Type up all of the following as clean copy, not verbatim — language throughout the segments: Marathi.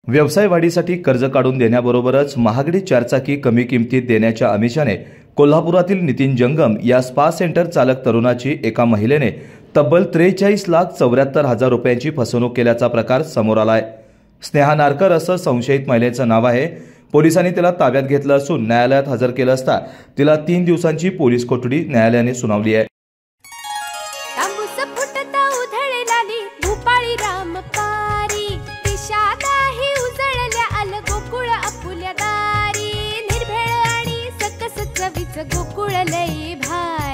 व्यवसाय वाढीसाठी कर्ज काढून देण्याबरोबरच महागडी चारचाकी कमी किमतीत देण्याच्या आमिषाने कोल्हापुरातील नितीन जंगम या स्पा सेंटर चालक तरुणाची एका महिलेने तब्बल 43,74,000 रुपयांची फसवणूक केल्याचा प्रकार समोर आलाय। स्नेहा नारकर असं संशयित महिलेचं नाव आहे। पोलिसांनी तिला ताब्यात घेतलं असून न्यायालयात हजर केलं असता तिला 3 दिवसांची पोलीस कोठडी न्यायालयाने सुनावली आहे।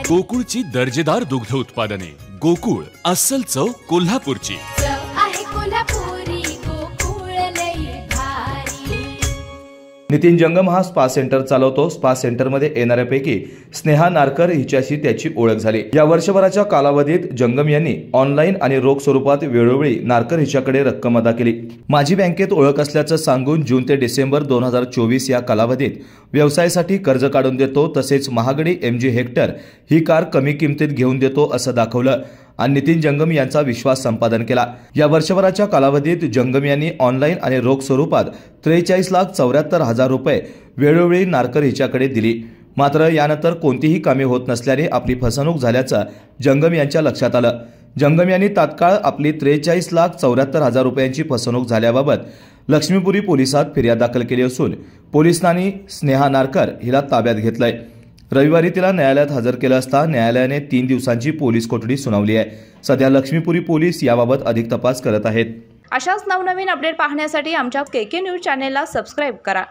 गोकुळची दर्जेदार दुग्ध उत्पादने। गोकुळ अस्सल चव कोल्हापूरची। नितीन जंगम हा स्पा सेंटर चालवतो। स्पा सेंटरमध्ये येणाऱ्यापैकी स्नेहा नारकर हिच्याशी त्याची ओळख झाली। या वर्षभराच्या कालावधीत जंगम यांनी ऑनलाईन आणि रोख स्वरूपात वेळोवेळी नारकर हिच्याकडे रक्कम अदा केली। माझी बँकेत ओळख असल्याचं सांगून जून ते डिसेंबर 2024 या कालावधीत व्यवसायासाठी कर्ज काढून देतो, तसेच महागडी MG हेक्टर ही कार कमी किमतीत घेऊन देतो असं दाखवलं आणि नितीन जंगम यांचा विश्वास संपादन केला। या वर्षभराच्या कालावधीत जंगम यांनी ऑनलाईन आणि रोख स्वरूपात 43,74,000 रुपये वेळोवेळी नारकर हिच्याकडे दिली। मात्र यानंतर कोणतीही कामे होत नसल्याने आपली फसवणूक झाल्याचं जंगम यांच्या लक्षात आलं। जंगम यांनी तात्काळ आपली 43,74,000 रुपयांची फसवणूक झाल्याबाबत लक्ष्मीपुरी पोलिसात फिर्याद दाखल केली असून पोलिसांनी स्नेहा नारकर हिला ताब्यात घेतलंय। रविवारी तिला न्यायालयात हजर केलं असता न्यायालयाने 3 दिवसांची पोलीस कोठडी सुनावली आहे। सध्या लक्ष्मीपुरी पोलीस याबाबत अधिक तपास करत आहेत। अशाच नवनवीन अपडेट पाहण्यासाठी आमच्या KK न्यूज चॅनेलला सबस्क्राइब करा।